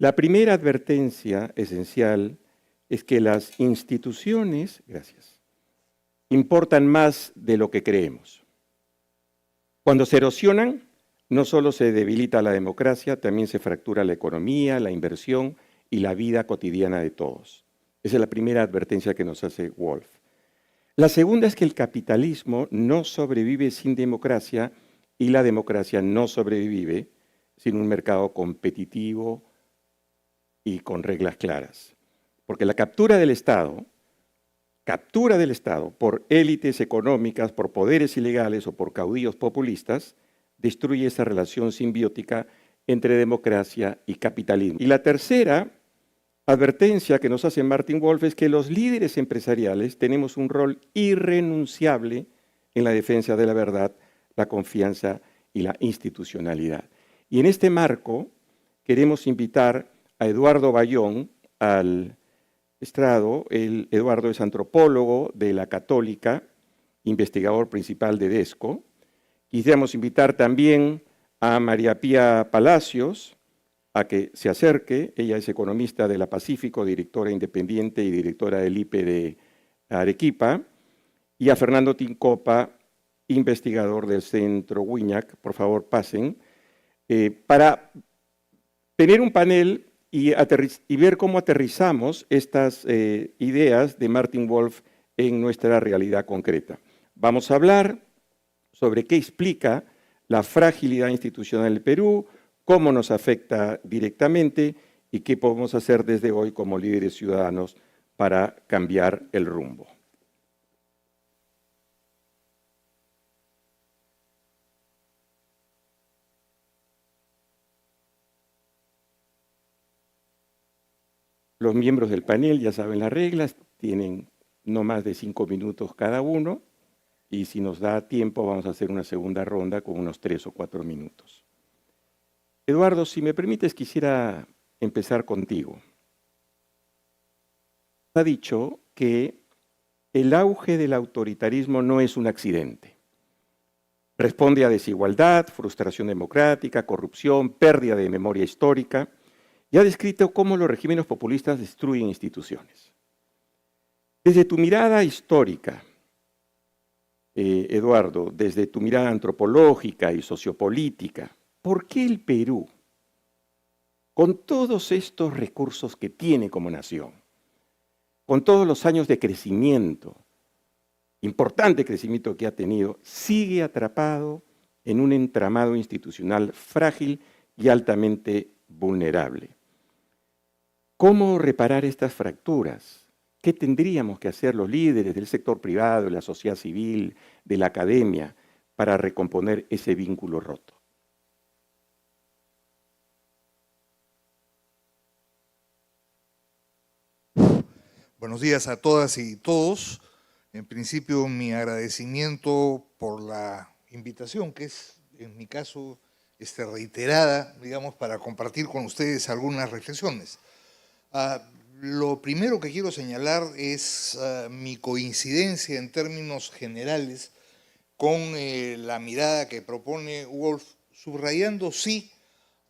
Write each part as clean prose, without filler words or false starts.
La primera advertencia esencial es que las instituciones, importan más de lo que creemos. Cuando se erosionan, no solo se debilita la democracia, también se fractura la economía, la inversión y la vida cotidiana de todos. Esa es la primera advertencia que nos hace Wolf. La segunda es que el capitalismo no sobrevive sin democracia y la democracia no sobrevive sin un mercado competitivo y con reglas claras. Porque la captura del Estado por élites económicas, por poderes ilegales o por caudillos populistas, destruye esa relación simbiótica entre democracia y capitalismo. Y la tercera advertencia que nos hace Martin Wolf es que los líderes empresariales tenemos un rol irrenunciable en la defensa de la verdad, la confianza y la institucionalidad. Y en este marco queremos invitar a Eduardo Bayón al estrado. Eduardo es antropólogo de la Católica, investigador principal de DESCO. Quisiéramos invitar también a María Pía Palacios a que se acerque. Ella es economista de la Pacífico, directora independiente y directora del IPE de Arequipa. Y a Fernando Tincopa, investigador del Centro Wiñac. Por favor, pasen. Para tener un panel y ver cómo aterrizamos estas ideas de Martin Wolf en nuestra realidad concreta. Vamos a hablar sobre qué explica la fragilidad institucional del Perú, cómo nos afecta directamente y qué podemos hacer desde hoy como líderes ciudadanos para cambiar el rumbo. Los miembros del panel ya saben las reglas, tienen no más de 5 minutos cada uno, y si nos da tiempo vamos a hacer una segunda ronda con unos 3 o 4 minutos. Eduardo, si me permites, quisiera empezar contigo. Ha dicho que el auge del autoritarismo no es un accidente. Responde a desigualdad, frustración democrática, corrupción, pérdida de memoria histórica, y ha descrito cómo los regímenes populistas destruyen instituciones. Desde tu mirada histórica, Eduardo, desde tu mirada antropológica y sociopolítica, ¿por qué el Perú, con todos estos recursos que tiene como nación, con todos los años de crecimiento, importante crecimiento que ha tenido, sigue atrapado en un entramado institucional frágil y altamente vulnerable? ¿Cómo reparar estas fracturas? ¿Qué tendríamos que hacer los líderes del sector privado, de la sociedad civil, de la academia, para recomponer ese vínculo roto? Buenos días a todas y todos. En principio, mi agradecimiento por la invitación, que es, en mi caso, reiterada, digamos, para compartir con ustedes algunas reflexiones. Lo primero que quiero señalar es mi coincidencia en términos generales con la mirada que propone Wolf, subrayando sí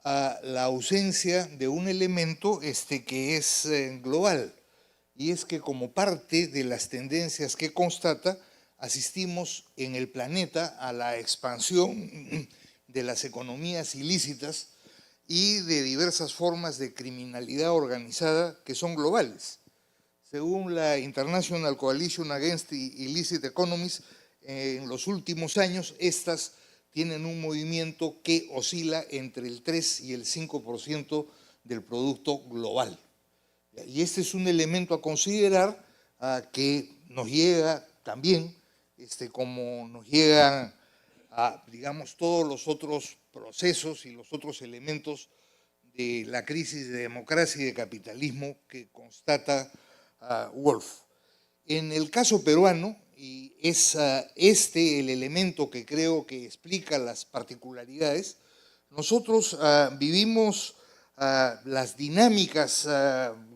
la ausencia de un elemento que es global, y es que como parte de las tendencias que constata, asistimos en el planeta a la expansión de las economías ilícitas y de diversas formas de criminalidad organizada que son globales. Según la International Coalition Against Illicit Economies, en los últimos años estas tienen un movimiento que oscila entre el 3 y el 5% del producto global. Y este es un elemento a considerar que nos llega también, como nos llegan digamos, todos los otros procesos y los otros elementos de la crisis de democracia y de capitalismo que constata Wolf. En el caso peruano, y es el elemento que creo que explica las particularidades, nosotros vivimos las dinámicas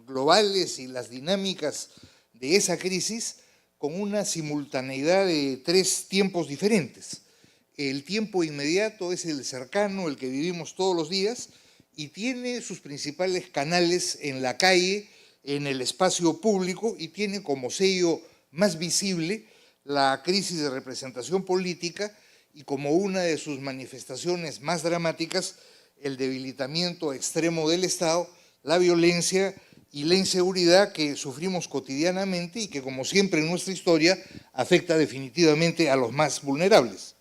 globales y las dinámicas de esa crisis con una simultaneidad de 3 tiempos diferentes. El tiempo inmediato es el cercano, el que vivimos todos los días, y tiene sus principales canales en la calle, en el espacio público, y tiene como sello más visible la crisis de representación política y como una de sus manifestaciones más dramáticas, el debilitamiento extremo del Estado, la violencia y la inseguridad que sufrimos cotidianamente y que, como siempre en nuestra historia, afecta definitivamente a los más vulnerables.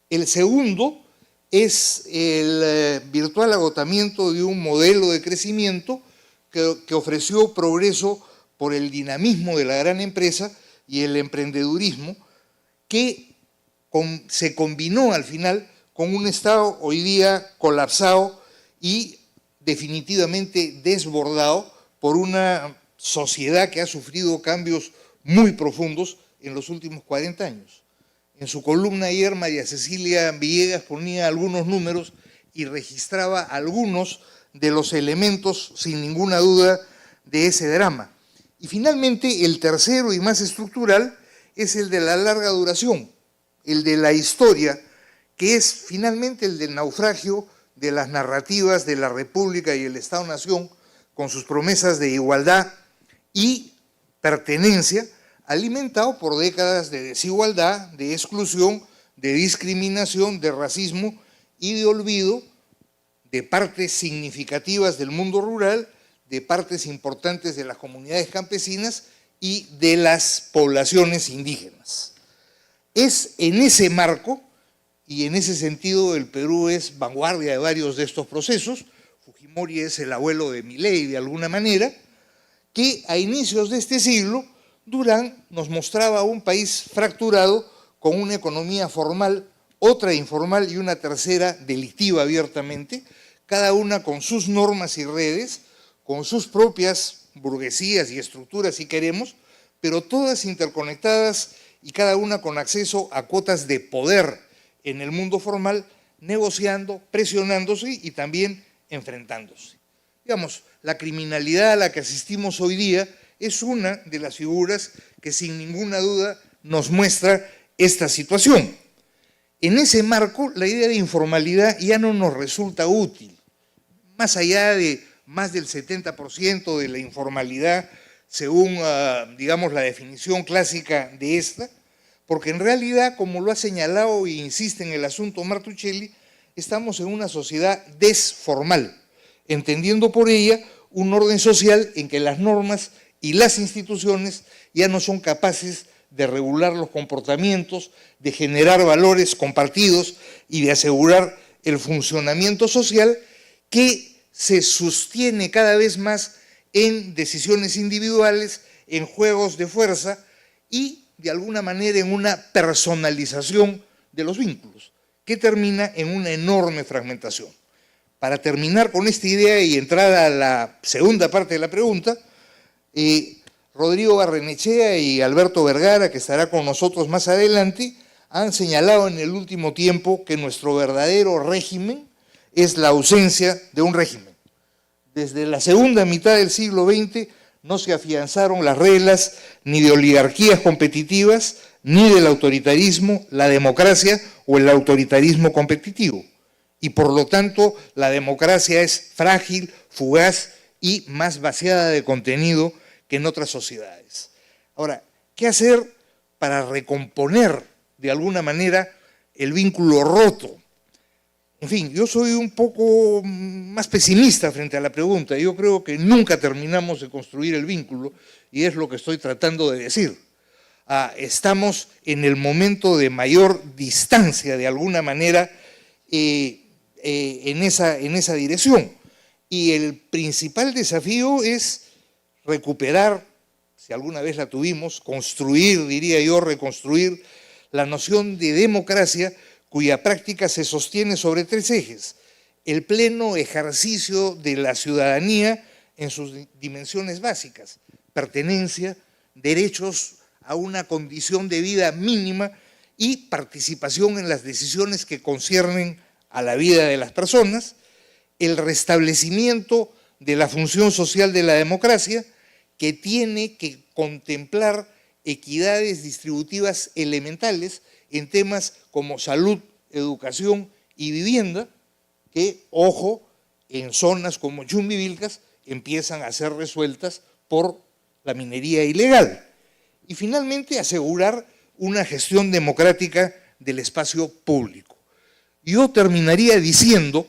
El segundo es el virtual agotamiento de un modelo de crecimiento que ofreció progreso por el dinamismo de la gran empresa y el emprendedurismo, que se combinó al final con un Estado hoy día colapsado y definitivamente desbordado por una sociedad que ha sufrido cambios muy profundos en los últimos 40 años. En su columna ayer, María Cecilia Villegas ponía algunos números y registraba algunos de los elementos, sin ninguna duda, de ese drama. Y finalmente, el tercero y más estructural es el de la larga duración, el de la historia, que es finalmente el del naufragio de las narrativas de la República y el Estado-Nación, con sus promesas de igualdad y pertenencia, alimentado por décadas de desigualdad, de exclusión, de discriminación, de racismo y de olvido de partes significativas del mundo rural, de partes importantes de las comunidades campesinas y de las poblaciones indígenas. Es en ese marco, y en ese sentido el Perú es vanguardia de varios de estos procesos, Fujimori es el abuelo de Milei de alguna manera, que a inicios de este siglo Durán nos mostraba un país fracturado con una economía formal, otra informal y una tercera delictiva abiertamente, cada una con sus normas y redes, con sus propias burguesías y estructuras si queremos, pero todas interconectadas y cada una con acceso a cuotas de poder en el mundo formal, negociando, presionándose y también enfrentándose. Digamos, la criminalidad a la que asistimos hoy día es una de las figuras que sin ninguna duda nos muestra esta situación. En ese marco, la idea de informalidad ya no nos resulta útil. Más allá de más del 70% de la informalidad, según, digamos, la definición clásica de esta, porque en realidad, como lo ha señalado e insiste en el asunto Martuchelli, estamos en una sociedad desformal, entendiendo por ella un orden social en que las normas y las instituciones ya no son capaces de regular los comportamientos, de generar valores compartidos y de asegurar el funcionamiento social que se sostiene cada vez más en decisiones individuales, en juegos de fuerza y de alguna manera en una personalización de los vínculos, que termina en una enorme fragmentación. Para terminar con esta idea y entrar a la segunda parte de la pregunta, Rodrigo Barrenechea y Alberto Vergara, que estará con nosotros más adelante, han señalado en el último tiempo que nuestro verdadero régimen es la ausencia de un régimen. Desde la segunda mitad del siglo XX no se afianzaron las reglas ni de oligarquías competitivas, ni del autoritarismo, la democracia o el autoritarismo competitivo. Y por lo tanto, la democracia es frágil, fugaz y más vaciada de contenido que en otras sociedades. Ahora, ¿qué hacer para recomponer de alguna manera el vínculo roto? En fin, yo soy un poco más pesimista frente a la pregunta. Yo creo que nunca terminamos de construir el vínculo y es lo que estoy tratando de decir. Estamos en el momento de mayor distancia, de alguna manera, en esa dirección. Y el principal desafío es recuperar, si alguna vez la tuvimos, construir, diría yo, reconstruir la noción de democracia cuya práctica se sostiene sobre tres ejes: el pleno ejercicio de la ciudadanía en sus dimensiones básicas, pertenencia, derechos a una condición de vida mínima y participación en las decisiones que conciernen a la vida de las personas, el restablecimiento de la función social de la democracia, que tiene que contemplar equidades distributivas elementales en temas como salud, educación y vivienda, que, ojo, en zonas como Chumbivilcas empiezan a ser resueltas por la minería ilegal. Y finalmente asegurar una gestión democrática del espacio público. Yo terminaría diciendo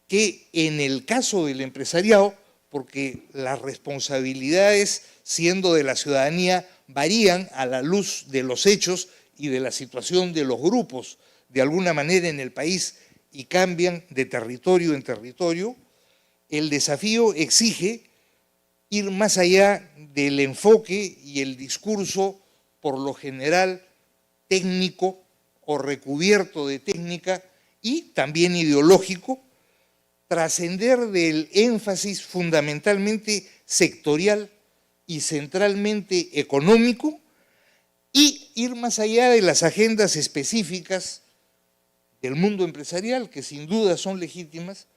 que en el caso del empresariado, porque las responsabilidades, siendo de la ciudadanía, varían a la luz de los hechos y de la situación de los grupos, de alguna manera en el país, y cambian de territorio en territorio, el desafío exige ir más allá del enfoque y el discurso, por lo general, técnico o recubierto de técnica y también ideológico, trascender del énfasis fundamentalmente sectorial y centralmente económico y ir más allá de las agendas específicas del mundo empresarial, que sin duda son legítimas,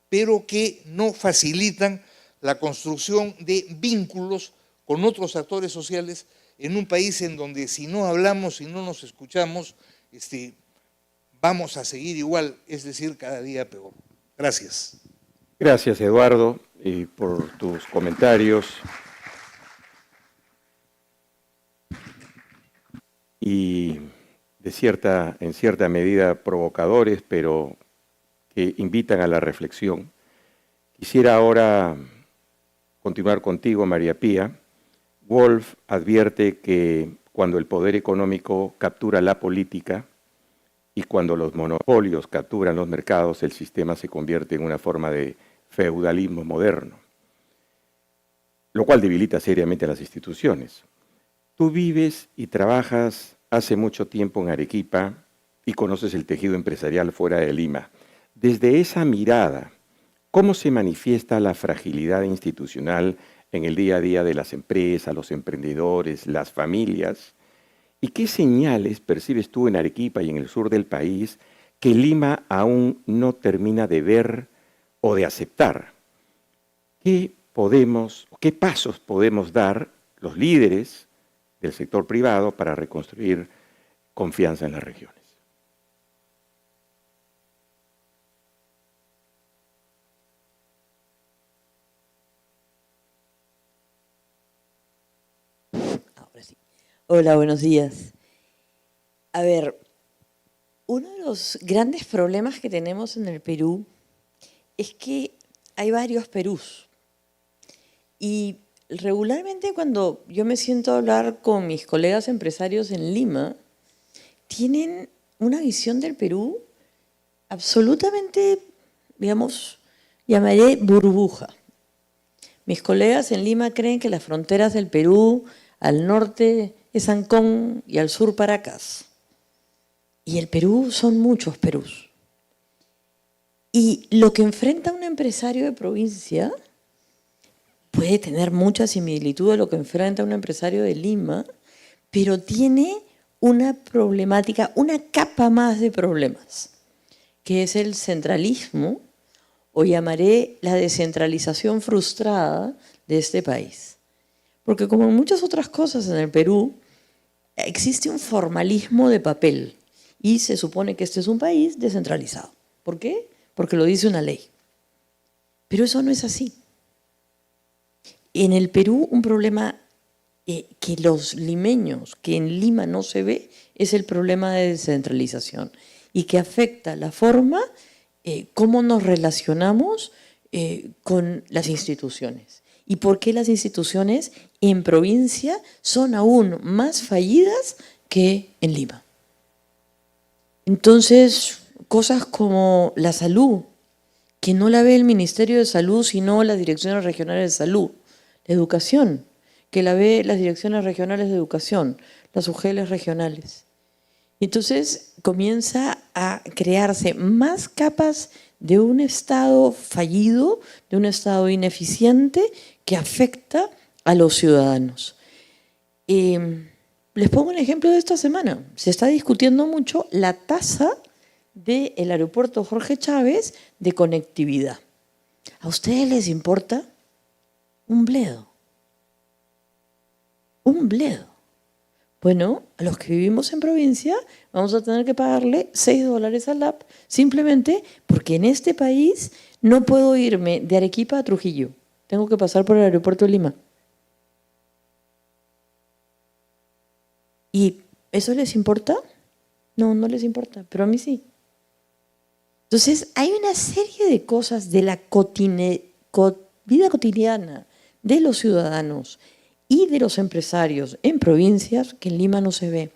pero que no facilitan la construcción de vínculos con otros actores sociales en un país en donde si no hablamos, si no nos escuchamos, vamos a seguir igual, es decir, cada día peor. Gracias. Gracias, Eduardo, por tus comentarios. Y en cierta medida provocadores, pero que invitan a la reflexión. Quisiera ahora continuar contigo, María Pía. Wolf advierte que cuando el poder económico captura la política y cuando los monopolios capturan los mercados, el sistema se convierte en una forma de feudalismo moderno, lo cual debilita seriamente a las instituciones. Tú vives y trabajas hace mucho tiempo en Arequipa y conoces el tejido empresarial fuera de Lima. Desde esa mirada, ¿cómo se manifiesta la fragilidad institucional en el día a día de las empresas, los emprendedores, las familias? ¿Y qué señales percibes tú en Arequipa y en el sur del país que Lima aún no termina de ver o de aceptar? ¿Qué pasos podemos dar los líderes del sector privado para reconstruir confianza en las regiones? Ahora sí. Hola, buenos días. A ver, uno de los grandes problemas que tenemos en el Perú es que hay varios Perús. Y regularmente cuando yo me siento a hablar con mis colegas empresarios en Lima, tienen una visión del Perú absolutamente, digamos, llamaré burbuja. Mis colegas en Lima creen que las fronteras del Perú al norte es Ancón y al sur Paracas. Y el Perú son muchos Perús. Y lo que enfrenta un empresario de provincia puede tener mucha similitud a lo que enfrenta un empresario de Lima, pero tiene una problemática, una capa más de problemas, que es el centralismo, o llamaré la descentralización frustrada de este país. Porque como en muchas otras cosas en el Perú, existe un formalismo de papel y se supone que este es un país descentralizado. ¿Por qué? Porque lo dice una ley. Pero eso no es así. En el Perú, un problema que los limeños, que en Lima no se ve, es el problema de descentralización y que afecta la forma, cómo nos relacionamos con las instituciones. ¿Y por qué las instituciones en provincia son aún más fallidas que en Lima? Entonces, cosas como la salud, que no la ve el Ministerio de Salud, sino las direcciones regionales de salud. La educación, que la ve las direcciones regionales de educación, las UGELs regionales. Entonces, comienza a crearse más capas de un Estado fallido, de un Estado ineficiente que afecta a los ciudadanos. Les pongo un ejemplo de esta semana. Se está discutiendo mucho la tasa del aeropuerto Jorge Chávez de conectividad. ¿A ustedes les importa? Un bledo. Un bledo. Bueno, a los que vivimos en provincia vamos a tener que pagarle $6 al app simplemente porque en este país no puedo irme de Arequipa a Trujillo. Tengo que pasar por el aeropuerto de Lima. ¿Y eso les importa? No, no les importa, pero a mí sí. Entonces, hay una serie de cosas de la vida cotidiana de los ciudadanos y de los empresarios en provincias que en Lima no se ve.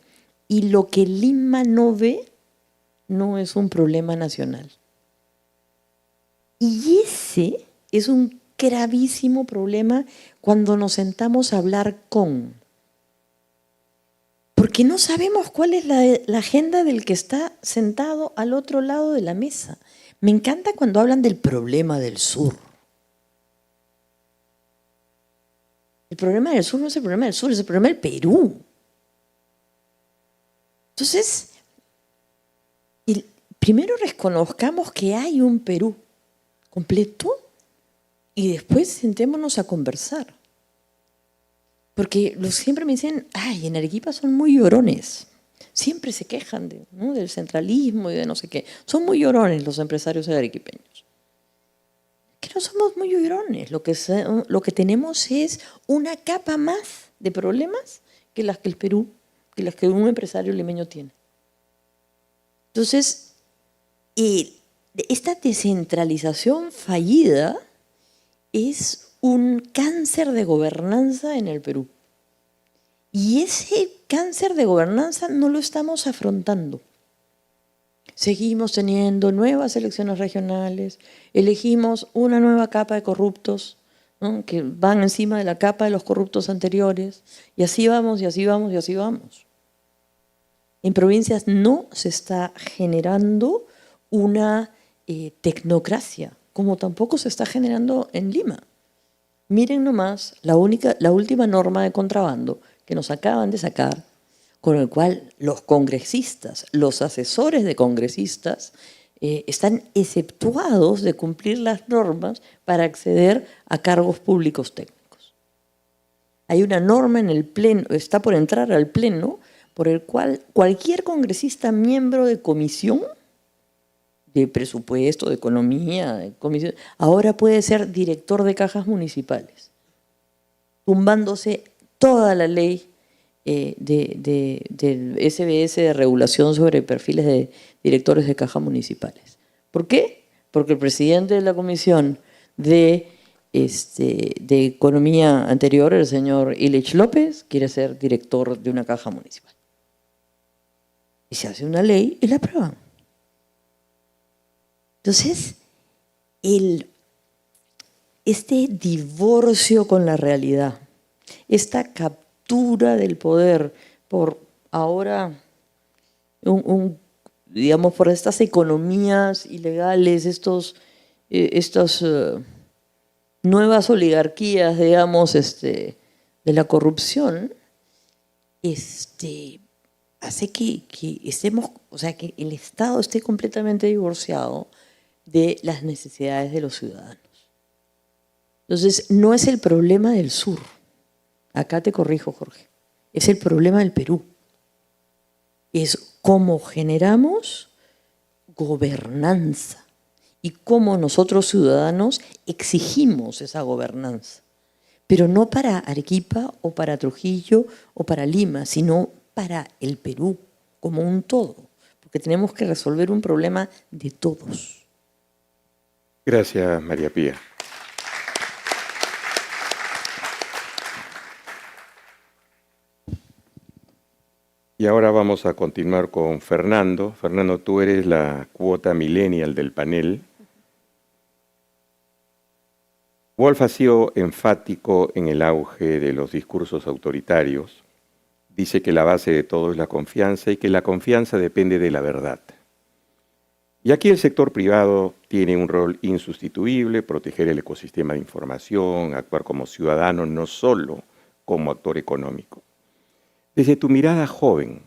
Y lo que Lima no ve no es un problema nacional. Y ese es un gravísimo problema cuando nos sentamos a hablar con. Porque no sabemos cuál es la agenda del que está sentado al otro lado de la mesa. Me encanta cuando hablan del problema del sur. El problema del sur no es el problema del sur, es el problema del Perú. Entonces, primero reconozcamos que hay un Perú completo y después sentémonos a conversar. Porque siempre me dicen, ay, en Arequipa son muy llorones. Siempre se quejan ¿no? del centralismo y de no sé qué. Son muy llorones los empresarios arequipeños. Que no somos muy llorones. Lo que tenemos es una capa más de problemas que las que el Perú, que las que un empresario limeño tiene. Entonces, esta descentralización fallida es un cáncer de gobernanza en el Perú. Y ese cáncer de gobernanza no lo estamos afrontando. Seguimos teniendo nuevas elecciones regionales, elegimos una nueva capa de corruptos, ¿no? que van encima de la capa de los corruptos anteriores, y así vamos, y así vamos, y así vamos. En provincias no se está generando una tecnocracia, como tampoco se está generando en Lima. Miren nomás la última norma de contrabando que nos acaban de sacar, con el cual los congresistas, los asesores de congresistas, están exceptuados de cumplir las normas para acceder a cargos públicos técnicos. Hay una norma en el Pleno, está por entrar al Pleno, por el cual cualquier congresista miembro de comisión de presupuesto, de economía, de comisión, ahora puede ser director de cajas municipales, tumbándose toda la ley del SBS de regulación sobre perfiles de directores de cajas municipales. ¿Por qué? Porque el presidente de la comisión de economía anterior, el señor Ilich López, quiere ser director de una caja municipal. Y se hace una ley y la aprueban. Entonces, este divorcio con la realidad, esta captura del poder por ahora, digamos, por estas economías ilegales, estas nuevas oligarquías, digamos, de la corrupción, hace que estemos, o sea, que el Estado esté completamente divorciado de las necesidades de los ciudadanos. Entonces, no es el problema del sur. Acá te corrijo, Jorge. Es el problema del Perú. Es cómo generamos gobernanza y cómo nosotros ciudadanos exigimos esa gobernanza. Pero no para Arequipa o para Trujillo o para Lima, sino para el Perú como un todo. Porque tenemos que resolver un problema de todos. Gracias, María Pía. Y ahora vamos a continuar con Fernando. Fernando, tú eres la cuota millennial del panel. Wolf ha sido enfático en el auge de los discursos autoritarios. Dice que la base de todo es la confianza y que la confianza depende de la verdad. Y aquí el sector privado tiene un rol insustituible, proteger el ecosistema de información, actuar como ciudadano, no solo como actor económico. Desde tu mirada joven,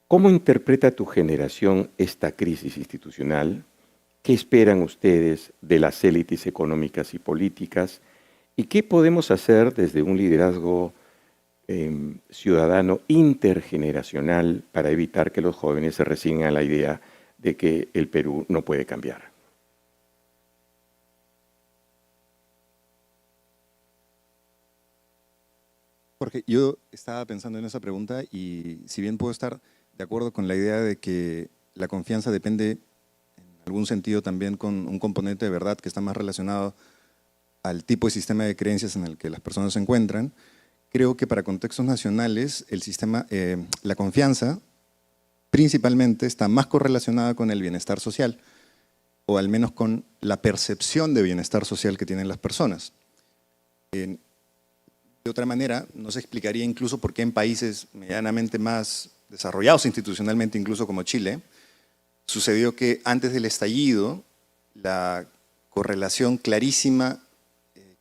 ¿cómo interpreta tu generación esta crisis institucional? ¿Qué esperan ustedes de las élites económicas y políticas? ¿Y qué podemos hacer desde un liderazgo ciudadano intergeneracional para evitar que los jóvenes se resignen a la idea de que el Perú no puede cambiar? Jorge, yo estaba pensando en esa pregunta y si bien puedo estar de acuerdo con la idea de que la confianza depende en algún sentido también con un componente de verdad que está más relacionado al tipo de sistema de creencias en el que las personas se encuentran, creo que para contextos nacionales el sistema, la confianza principalmente está más correlacionada con el bienestar social, o al menos con la percepción de bienestar social que tienen las personas. De otra manera, no se explicaría incluso por qué en países medianamente más desarrollados institucionalmente, incluso como Chile, sucedió que antes del estallido, la correlación clarísima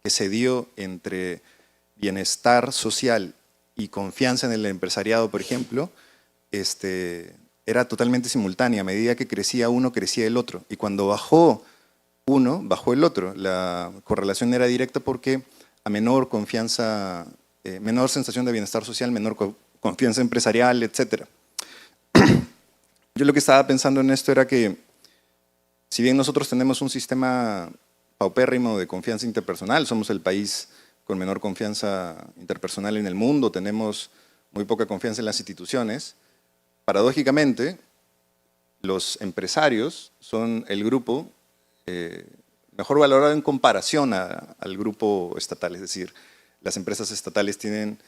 que se dio entre bienestar social y confianza en el empresariado, por ejemplo, era totalmente simultánea. A medida que crecía uno, crecía el otro. Y cuando bajó uno, bajó el otro. La correlación era directa porque a menor confianza, menor sensación de bienestar social, menor confianza empresarial, etc. Yo lo que estaba pensando en esto era que, si bien nosotros tenemos un sistema paupérrimo de confianza interpersonal, somos el país con menor confianza interpersonal en el mundo, tenemos muy poca confianza en las instituciones, paradójicamente, los empresarios son el grupo mejor valorado en comparación al grupo estatal, es decir, las empresas estatales tienen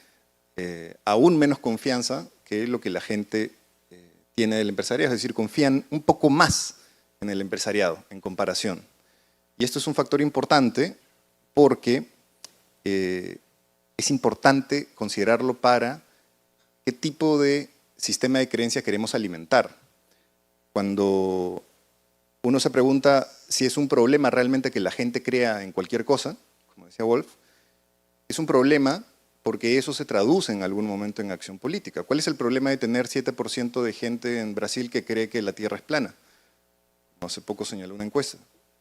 aún menos confianza que lo que la gente tiene del empresariado, es decir, confían un poco más en el empresariado en comparación. Y esto es un factor importante porque es importante considerarlo para qué tipo de sistema de creencia queremos alimentar. Cuando uno se pregunta si es un problema realmente que la gente crea en cualquier cosa, como decía Wolf, es un problema porque eso se traduce en algún momento en acción política. ¿Cuál es el problema de tener 7% de gente en Brasil que cree que la Tierra es plana? Hace poco señaló una encuesta.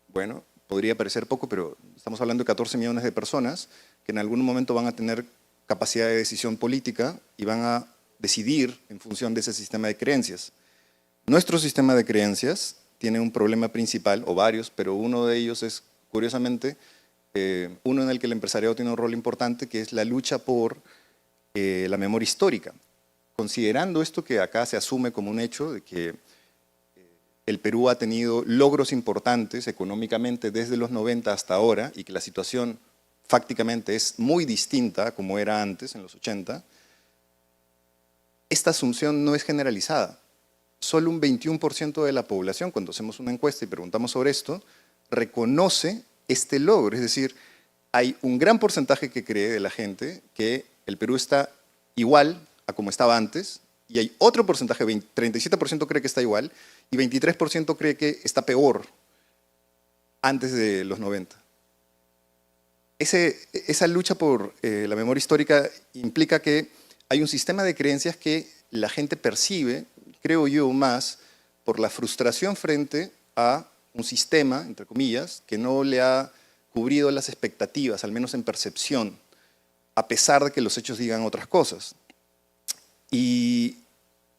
Bueno, podría parecer poco, pero estamos hablando de 14 millones de personas que en algún momento van a tener capacidad de decisión política y van a decidir en función de ese sistema de creencias. Nuestro sistema de creencias tiene un problema principal, o varios, pero uno de ellos es, curiosamente, uno en el que el empresariado tiene un rol importante, que es la lucha por la memoria histórica. Considerando esto que acá se asume como un hecho, de que el Perú ha tenido logros importantes económicamente desde los 90 hasta ahora, y que la situación fácticamente es muy distinta como era antes, en los 80, esta asunción no es generalizada. Solo un 21% de la población, cuando hacemos una encuesta y preguntamos sobre esto, reconoce este logro. Es decir, hay un gran porcentaje que cree de la gente que el Perú está igual a como estaba antes, y hay otro porcentaje, 37% cree que está igual, y 23% cree que está peor antes de los 90. Esa lucha por la memoria histórica implica que hay un sistema de creencias que la gente percibe, creo yo, más por la frustración frente a un sistema, entre comillas, que no le ha cubrido las expectativas, al menos en percepción, a pesar de que los hechos digan otras cosas. Y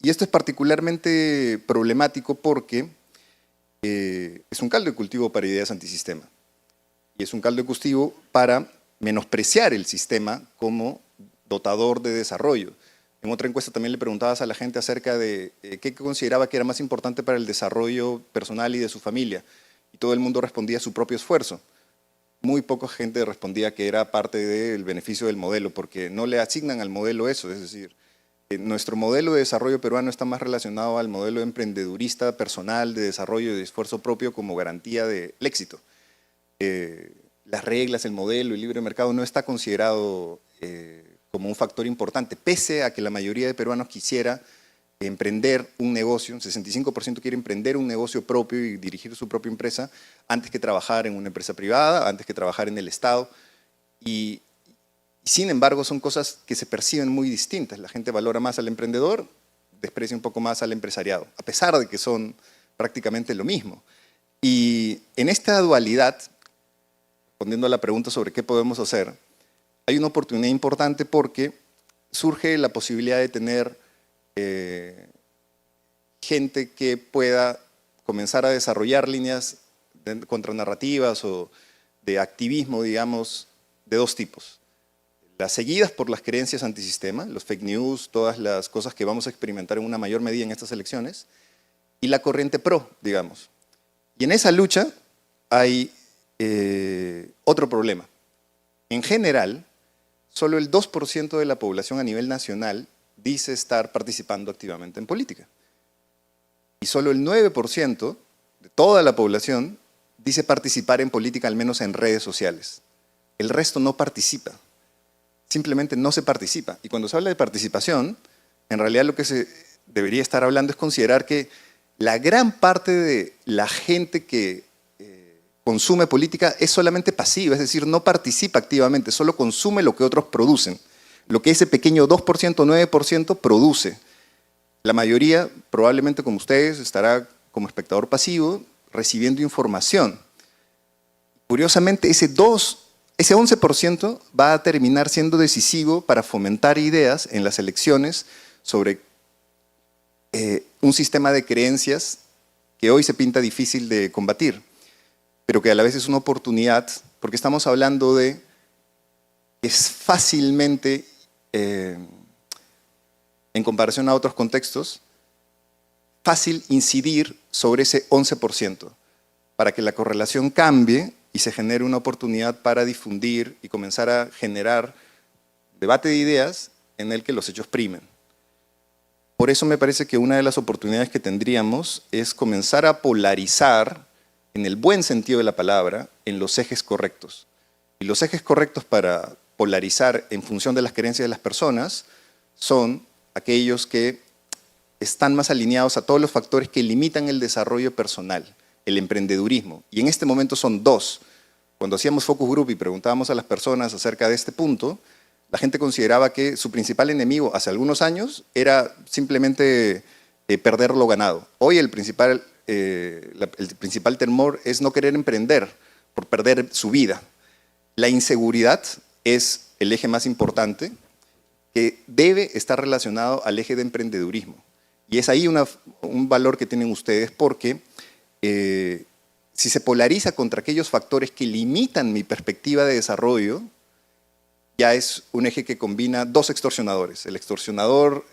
esto es particularmente problemático porque es un caldo de cultivo para ideas antisistema. Y es un caldo de cultivo para menospreciar el sistema como dotador de desarrollo. En otra encuesta también le preguntabas a la gente acerca de qué consideraba que era más importante para el desarrollo personal y de su familia. Y todo el mundo respondía su propio esfuerzo. Muy poca gente respondía que era parte del beneficio del modelo, porque no le asignan al modelo eso. Es decir, nuestro modelo de desarrollo peruano está más relacionado al modelo emprendedurista personal, de desarrollo y de esfuerzo propio como garantía del éxito. Las reglas, el modelo, el libre mercado no está considerado como un factor importante, pese a que la mayoría de peruanos quisiera emprender un negocio, un 65% quiere emprender un negocio propio y dirigir su propia empresa antes que trabajar en una empresa privada, antes que trabajar en el Estado. Y sin embargo son cosas que se perciben muy distintas. La gente valora más al emprendedor, desprecia un poco más al empresariado, a pesar de que son prácticamente lo mismo. Y en esta dualidad, respondiendo a la pregunta sobre qué podemos hacer, hay una oportunidad importante porque surge la posibilidad de tener gente que pueda comenzar a desarrollar líneas contranarrativas o de activismo, digamos, de dos tipos. las seguidas por las creencias antisistema, los fake news, todas las cosas que vamos a experimentar en una mayor medida en estas elecciones, y la corriente pro, digamos. Y en esa lucha hay otro problema. En general, solo el 2% de la población a nivel nacional dice estar participando activamente en política. Y solo el 9% de toda la población dice participar en política, al menos en redes sociales. El resto no participa. Simplemente no se participa. Y cuando se habla de participación, en realidad lo que se debería estar hablando es considerar que la gran parte de la gente que consume política es solamente pasiva, es decir, no participa activamente, solo consume lo que otros producen. Lo que ese pequeño 2%, 9% produce. La mayoría, probablemente como ustedes, estará como espectador pasivo recibiendo información. Curiosamente, ese 11% va a terminar siendo decisivo para fomentar ideas en las elecciones sobre un sistema de creencias que hoy se pinta difícil de combatir, pero que a la vez es una oportunidad, porque estamos hablando de que es fácilmente, en comparación a otros contextos, fácil incidir sobre ese 11% para que la correlación cambie y se genere una oportunidad para difundir y comenzar a generar debate de ideas en el que los hechos primen. Por eso me parece que una de las oportunidades que tendríamos es comenzar a polarizar, en el buen sentido de la palabra, en los ejes correctos. Y los ejes correctos para polarizar en función de las creencias de las personas son aquellos que están más alineados a todos los factores que limitan el desarrollo personal, el emprendedurismo. Y en este momento son dos. Cuando hacíamos focus group y preguntábamos a las personas acerca de este punto, la gente consideraba que su principal enemigo hace algunos años era simplemente perder lo ganado. Hoy el principal temor es no querer emprender por perder su vida. La inseguridad es el eje más importante que debe estar relacionado al eje de emprendedurismo. Y es ahí un valor que tienen ustedes porque si se polariza contra aquellos factores que limitan mi perspectiva de desarrollo, ya es un eje que combina dos extorsionadores, el extorsionador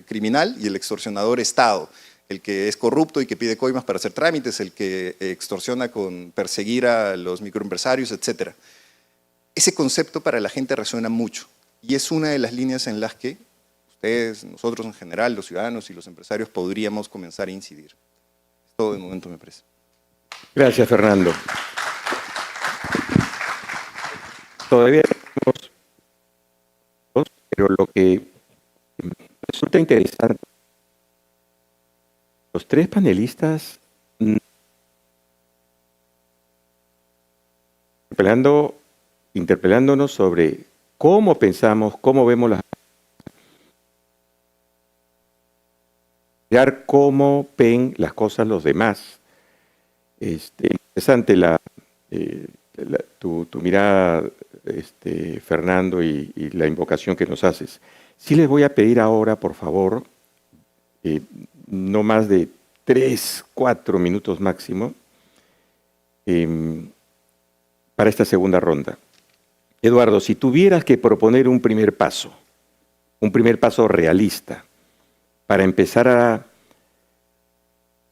criminal y el extorsionador Estado, el que es corrupto y que pide coimas para hacer trámites, el que extorsiona con perseguir a los microempresarios, etc. Ese concepto para la gente resuena mucho y es una de las líneas en las que ustedes, nosotros en general, los ciudadanos y los empresarios podríamos comenzar a incidir. Es todo de momento, me parece. Gracias, Fernando. Todavía tenemos dos, pero lo que resulta interesante, los tres panelistas interpelándonos sobre cómo pensamos, cómo vemos cómo ven las cosas los demás. Interesante tu mirada, Fernando, y la invocación que nos haces. Sí les voy a pedir ahora, por favor, no más de 3, 4 minutos máximo para esta segunda ronda. Eduardo, si tuvieras que proponer un primer paso realista para empezar a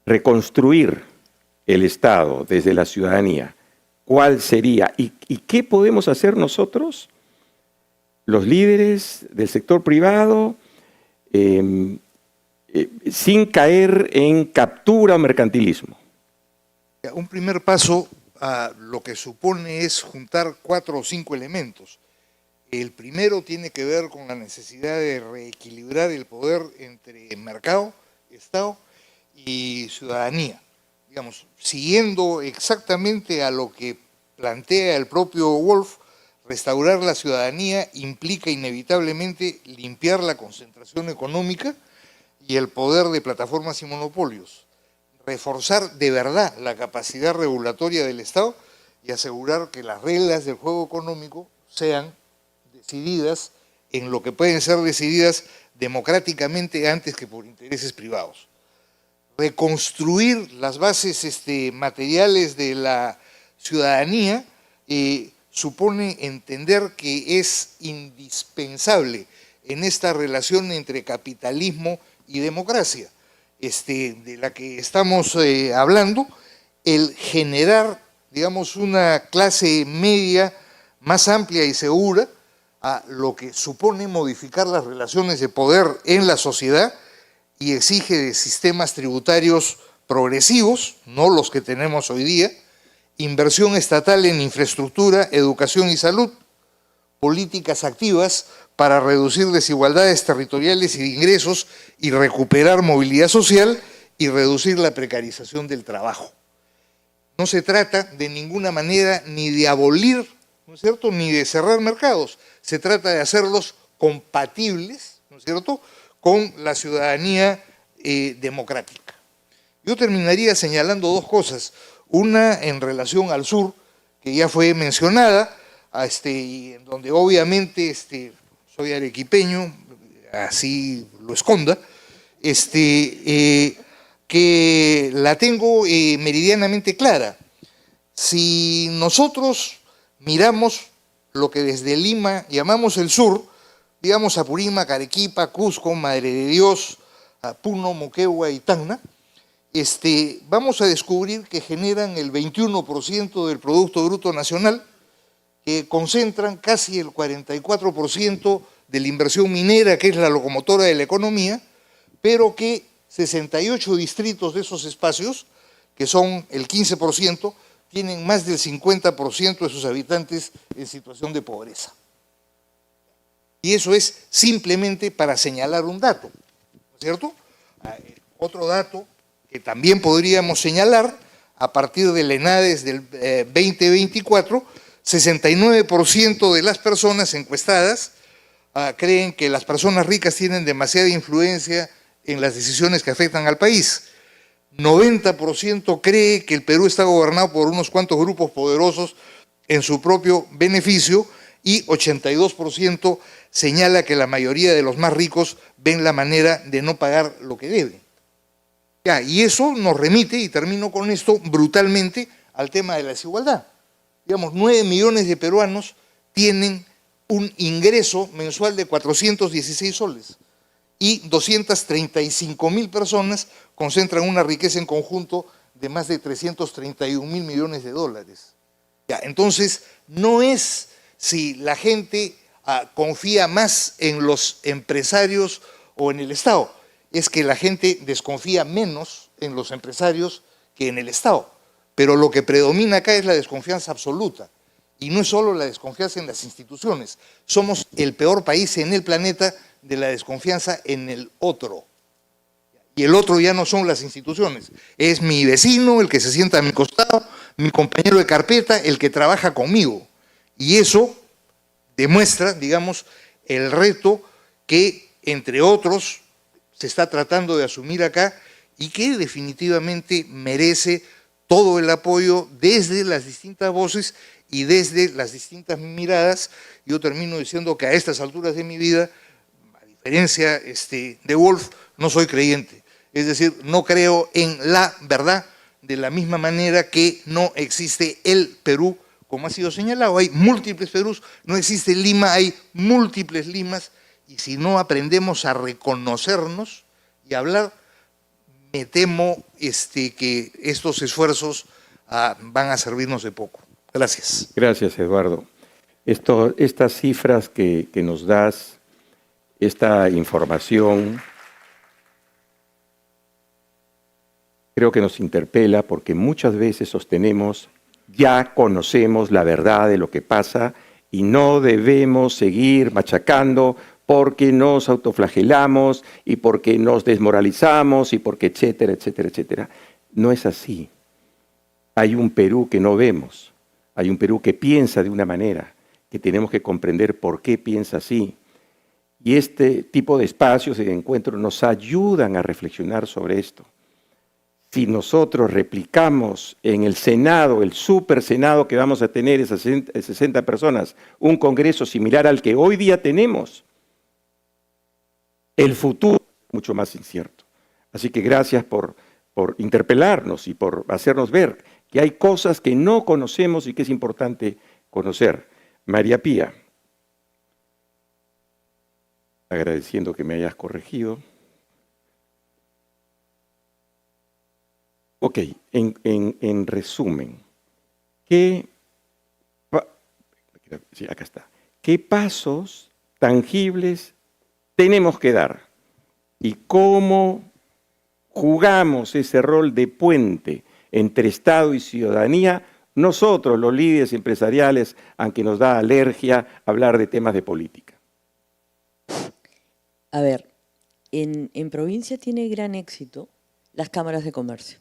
reconstruir el Estado desde la ciudadanía, ¿cuál sería? ¿Y qué podemos hacer nosotros, los líderes del sector privado, sin caer en captura o mercantilismo? Un primer paso lo que supone es juntar 4 o 5 elementos. El primero tiene que ver con la necesidad de reequilibrar el poder entre mercado, Estado y ciudadanía. Digamos, siguiendo exactamente a lo que plantea el propio Wolf, restaurar la ciudadanía implica inevitablemente limpiar la concentración económica y el poder de plataformas y monopolios, reforzar de verdad la capacidad regulatoria del Estado y asegurar que las reglas del juego económico sean decididas en lo que pueden ser decididas democráticamente antes que por intereses privados. Reconstruir las bases materiales de la ciudadanía supone entender que es indispensable en esta relación entre capitalismo y democracia, de la que estamos hablando, el generar, digamos, una clase media más amplia y segura, a lo que supone modificar las relaciones de poder en la sociedad y exige de sistemas tributarios progresivos, no los que tenemos hoy día, inversión estatal en infraestructura, educación y salud, políticas activas para reducir desigualdades territoriales y de ingresos y recuperar movilidad social y reducir la precarización del trabajo. No se trata de ninguna manera ni de abolir, ¿no es cierto?, ni de cerrar mercados. Se trata de hacerlos compatibles, ¿no es cierto?, con la ciudadanía democrática. Yo terminaría señalando dos cosas. Una en relación al sur, que ya fue mencionada, y en donde obviamente soy arequipeño, así lo esconda, que la tengo meridianamente clara. Si nosotros miramos lo que desde Lima llamamos el sur, digamos Apurímac, Arequipa, Cusco, Madre de Dios, Puno, Moquegua y Tacna, vamos a descubrir que generan el 21% del Producto Bruto Nacional, que concentran casi el 44% de la inversión minera, que es la locomotora de la economía, pero que 68 distritos de esos espacios, que son el 15%, tienen más del 50% de sus habitantes en situación de pobreza. Y eso es simplemente para señalar un dato, ¿no es cierto? Otro dato que también podríamos señalar, a partir del ENADES del 2024, 69% de las personas encuestadas creen que las personas ricas tienen demasiada influencia en las decisiones que afectan al país. 90% cree que el Perú está gobernado por unos cuantos grupos poderosos en su propio beneficio y 82% señala que la mayoría de los más ricos ven la manera de no pagar lo que deben. Ya, y eso nos remite, y termino con esto, brutalmente al tema de la desigualdad. Digamos, 9 millones de peruanos tienen un ingreso mensual de 416 soles y 235.000 personas concentran una riqueza en conjunto de más de 331.000 millones de dólares. Ya, entonces, no es si la gente confía más en los empresarios o en el Estado, es que la gente desconfía menos en los empresarios que en el Estado. Pero lo que predomina acá es la desconfianza absoluta. Y no es solo la desconfianza en las instituciones. Somos el peor país en el planeta de la desconfianza en el otro. Y el otro ya no son las instituciones. Es mi vecino, el que se sienta a mi costado, mi compañero de carpeta, el que trabaja conmigo. Y eso demuestra, digamos, el reto que, entre otros, se está tratando de asumir acá y que definitivamente merece todo el apoyo desde las distintas voces y desde las distintas miradas. Yo termino diciendo que a estas alturas de mi vida, a diferencia de Wolf, no soy creyente. Es decir, no creo en la verdad de la misma manera que no existe el Perú, como ha sido señalado. Hay múltiples Perús, no existe Lima, hay múltiples Limas, y si no aprendemos a reconocernos y a hablar, me temo que estos esfuerzos van a servirnos de poco. Gracias. Gracias, Eduardo. Estas cifras que nos das, esta información, creo que nos interpela porque muchas veces sostenemos, ya conocemos la verdad de lo que pasa y no debemos seguir machacando porque nos autoflagelamos y porque nos desmoralizamos y porque etcétera, etcétera, etcétera. No es así. Hay un Perú que no vemos, hay un Perú que piensa de una manera, que tenemos que comprender por qué piensa así. Y este tipo de espacios y de encuentros nos ayudan a reflexionar sobre esto. Si nosotros replicamos en el Senado, el super Senado que vamos a tener, esas 60 personas, un Congreso similar al que hoy día tenemos, el futuro es mucho más incierto. Así que gracias por interpelarnos y por hacernos ver que hay cosas que no conocemos y que es importante conocer. conocer. María Pía, agradeciendo que me hayas corregido. Ok, en resumen, sí, acá está. ¿Qué pasos tangibles tenemos que dar? ¿Y cómo jugamos ese rol de puente entre Estado y ciudadanía? Nosotros, los líderes empresariales, aunque nos da alergia hablar de temas de política. A ver, en provincia tiene gran éxito las cámaras de comercio.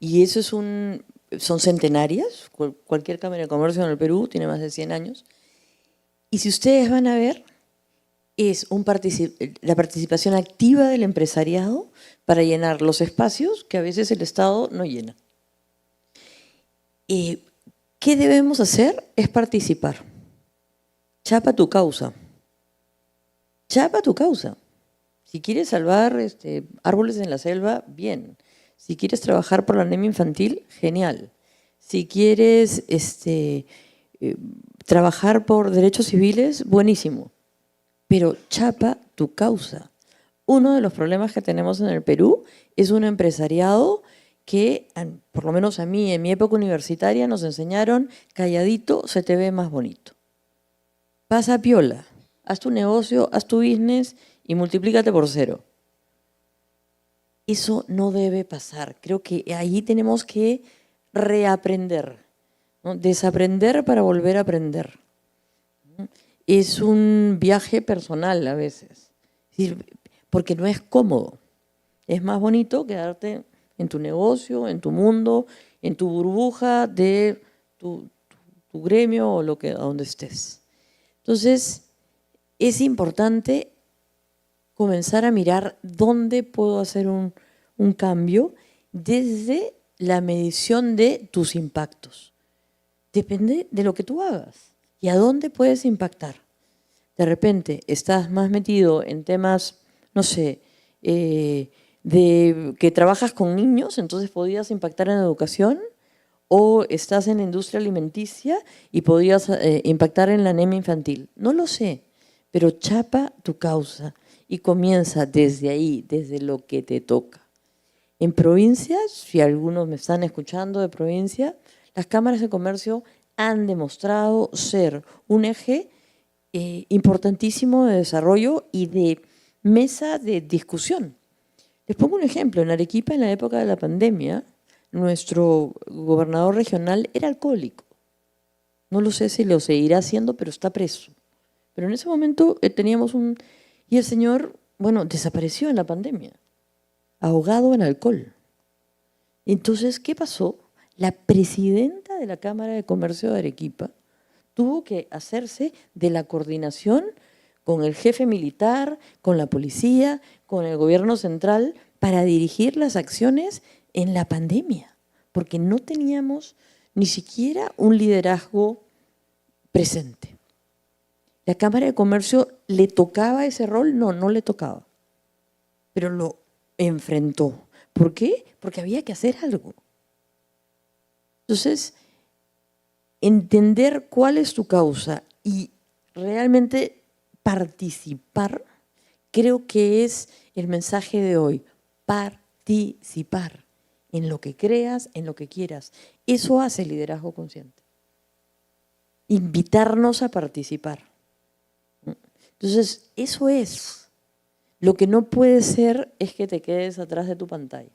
Y eso son centenarias, cualquier cámara de comercio en el Perú tiene más de 100 años. Y si ustedes van a ver, es la participación activa del empresariado para llenar los espacios que a veces el Estado no llena. ¿Qué debemos hacer? Es participar. Chapa tu causa. Chapa tu causa. Si quieres salvar árboles en la selva, bien. Si quieres trabajar por la anemia infantil, genial. Si quieres trabajar por derechos civiles, buenísimo. Pero chapa tu causa. Uno de los problemas que tenemos en el Perú es un empresariado que, por lo menos a mí, en mi época universitaria, nos enseñaron calladito se te ve más bonito. Pasa piola, haz tu negocio, haz tu business y multiplícate por 0. Eso no debe pasar. Creo que ahí tenemos que reaprender, ¿no? Desaprender para volver a aprender. Es un viaje personal a veces, porque no es cómodo. Es más bonito quedarte en tu negocio, en tu mundo, en tu burbuja de tu gremio o a donde estés. Entonces, es importante comenzar a mirar dónde puedo hacer un cambio desde la medición de tus impactos. Depende de lo que tú hagas y a dónde puedes impactar. De repente estás más metido en temas, no sé, de que trabajas con niños, entonces podías impactar en educación, o estás en la industria alimenticia y podías impactar en la anemia infantil. No lo sé, pero chapa tu causa y comienza desde ahí, desde lo que te toca. En provincias, si algunos me están escuchando de provincia, las cámaras de comercio han demostrado ser un eje importantísimo de desarrollo y de mesa de discusión. Les pongo un ejemplo. En Arequipa, en la época de la pandemia, nuestro gobernador regional era alcohólico. No lo sé si lo seguirá haciendo, pero está preso. Pero en ese momento teníamos y el señor, desapareció en la pandemia, ahogado en alcohol. Entonces, ¿qué pasó? La presidenta de la Cámara de Comercio de Arequipa tuvo que hacerse de la coordinación con el jefe militar, con la policía, con el gobierno central, para dirigir las acciones en la pandemia, porque no teníamos ni siquiera un liderazgo presente. ¿La Cámara de Comercio le tocaba ese rol? No, no le tocaba, pero lo enfrentó. ¿Por qué? Porque había que hacer algo. Entonces, entender cuál es tu causa y realmente participar, creo que es el mensaje de hoy. Participar en lo que creas, en lo que quieras. Eso hace liderazgo consciente. Invitarnos a participar. Entonces, eso es. Lo que no puede ser es que te quedes atrás de tu pantalla,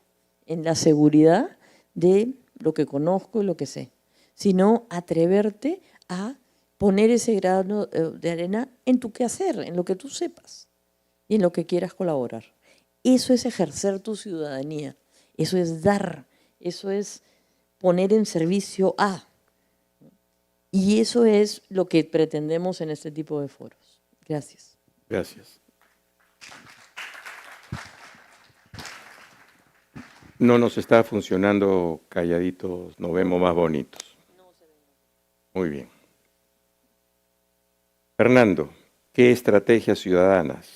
en la seguridad de lo que conozco y lo que sé, sino atreverte a poner ese grano de arena en tu quehacer, en lo que tú sepas y en lo que quieras colaborar. Eso es ejercer tu ciudadanía, eso es dar, eso es poner en servicio a. Y eso es lo que pretendemos en este tipo de foros. Gracias. Gracias. No nos está funcionando calladitos, nos vemos más bonitos. Muy bien. Fernando, ¿qué estrategias ciudadanas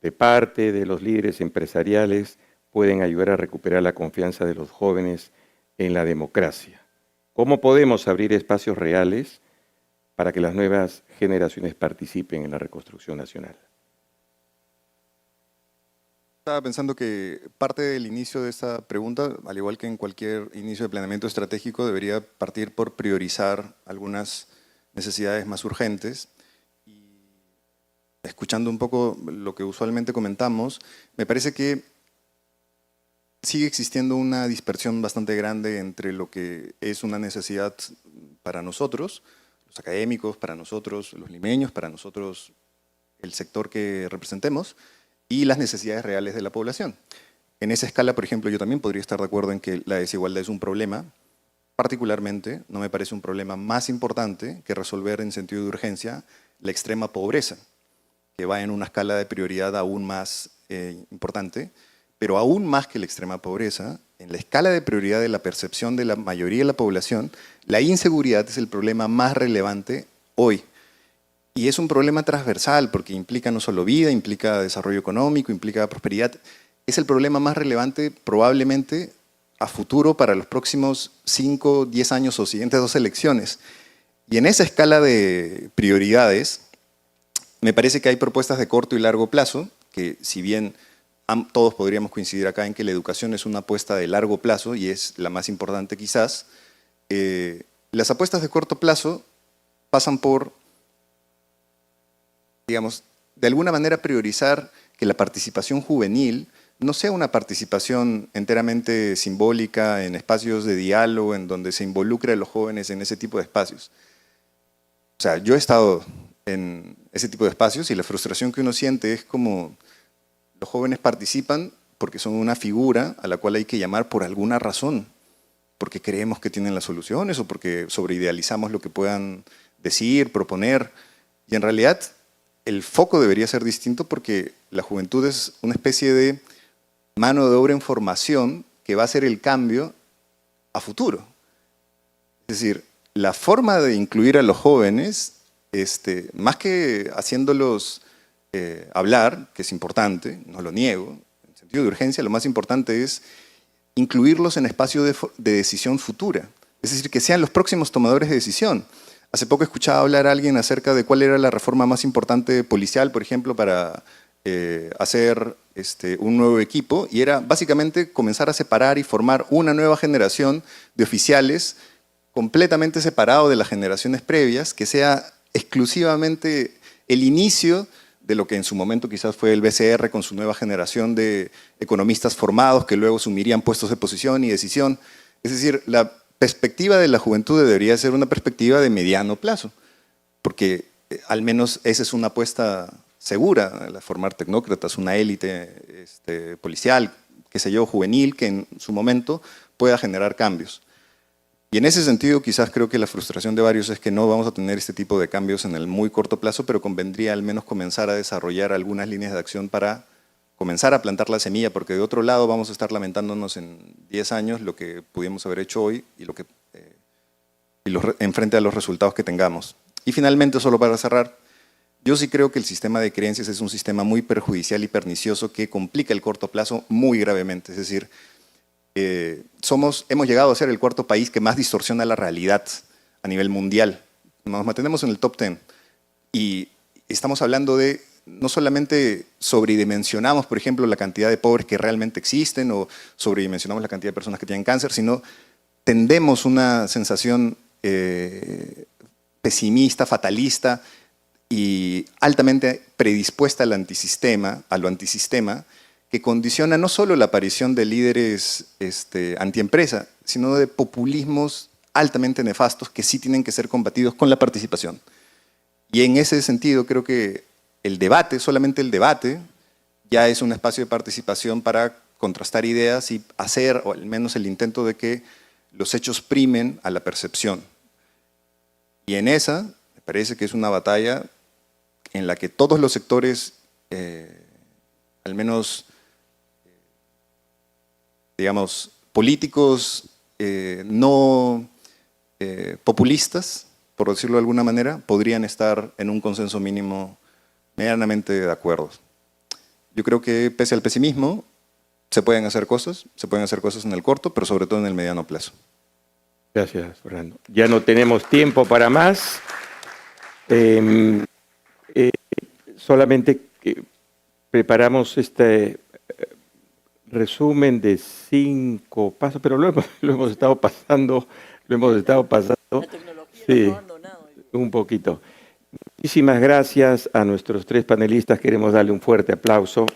de parte de los líderes empresariales pueden ayudar a recuperar la confianza de los jóvenes en la democracia? ¿Cómo podemos abrir espacios reales para que las nuevas generaciones participen en la reconstrucción nacional? Estaba pensando que parte del inicio de esta pregunta, al igual que en cualquier inicio de planeamiento estratégico, debería partir por priorizar algunas necesidades más urgentes. Y escuchando un poco lo que usualmente comentamos, me parece que sigue existiendo una dispersión bastante grande entre lo que es una necesidad para nosotros, los académicos, para nosotros, los limeños, para nosotros, el sector que representemos, y las necesidades reales de la población. En esa escala, por ejemplo, yo también podría estar de acuerdo en que la desigualdad es un problema. Particularmente, no me parece un problema más importante que resolver en sentido de urgencia la extrema pobreza, que va en una escala de prioridad aún más importante, pero aún más que la extrema pobreza, en la escala de prioridad de la percepción de la mayoría de la población, la inseguridad es el problema más relevante hoy. Y es un problema transversal porque implica no solo vida, implica desarrollo económico, implica prosperidad. Es el problema más relevante probablemente a futuro para los próximos 5, 10 años o siguientes 2 elecciones. Y en esa escala de prioridades, me parece que hay propuestas de corto y largo plazo, que si bien todos podríamos coincidir acá en que la educación es una apuesta de largo plazo y es la más importante quizás, las apuestas de corto plazo pasan por, digamos, de alguna manera priorizar que la participación juvenil no sea una participación enteramente simbólica en espacios de diálogo, en donde se involucre a los jóvenes en ese tipo de espacios. O sea, yo he estado en ese tipo de espacios y la frustración que uno siente es como los jóvenes participan porque son una figura a la cual hay que llamar por alguna razón, porque creemos que tienen las soluciones o porque sobreidealizamos lo que puedan decir, proponer, y en realidad el foco debería ser distinto porque la juventud es una especie de mano de obra en formación que va a hacer el cambio a futuro. Es decir, la forma de incluir a los jóvenes, más que haciéndolos hablar, que es importante, no lo niego, en sentido de urgencia, lo más importante es incluirlos en espacios de decisión futura. Es decir, que sean los próximos tomadores de decisión. Hace poco escuchaba hablar a alguien acerca de cuál era la reforma más importante policial, por ejemplo, para hacer un nuevo equipo, y era básicamente comenzar a separar y formar una nueva generación de oficiales completamente separado de las generaciones previas, que sea exclusivamente el inicio de lo que en su momento quizás fue el BCR con su nueva generación de economistas formados que luego asumirían puestos de posición y decisión. Es decir, la perspectiva de la juventud debería ser una perspectiva de mediano plazo, porque al menos esa es una apuesta segura, la formar tecnócratas, una élite policial, qué sé yo, juvenil, que en su momento pueda generar cambios. Y en ese sentido quizás creo que la frustración de varios es que no vamos a tener este tipo de cambios en el muy corto plazo, pero convendría al menos comenzar a desarrollar algunas líneas de acción para comenzar a plantar la semilla, porque de otro lado vamos a estar lamentándonos en 10 años lo que pudimos haber hecho hoy y lo que en frente a los resultados que tengamos. Y finalmente, solo para cerrar, yo sí creo que el sistema de creencias es un sistema muy perjudicial y pernicioso que complica el corto plazo muy gravemente. Es decir, hemos llegado a ser el cuarto país que más distorsiona la realidad a nivel mundial. Nos mantenemos en el top 10 y estamos hablando de no solamente sobredimensionamos, por ejemplo, la cantidad de pobres que realmente existen o sobredimensionamos la cantidad de personas que tienen cáncer, sino tendemos una sensación pesimista, fatalista y altamente predispuesta al antisistema, a lo antisistema, que condiciona no solo la aparición de líderes antiempresa, sino de populismos altamente nefastos que sí tienen que ser combatidos con la participación. Y en ese sentido creo que el debate, solamente el debate, ya es un espacio de participación para contrastar ideas y hacer, o al menos el intento de que los hechos primen a la percepción. Y en esa, me parece que es una batalla en la que todos los sectores, al menos, digamos, políticos no populistas, por decirlo de alguna manera, podrían estar en un consenso mínimo medianamente de acuerdo. Yo creo que pese al pesimismo, se pueden hacer cosas en el corto, pero sobre todo en el mediano plazo. Gracias, Fernando. Ya no tenemos tiempo para más. Solamente que preparamos este resumen de 5 pasos, pero lo hemos estado pasando, La tecnología sí, nos ha abandonado. un poquito. Muchísimas gracias a nuestros 3 panelistas, queremos darle un fuerte aplauso.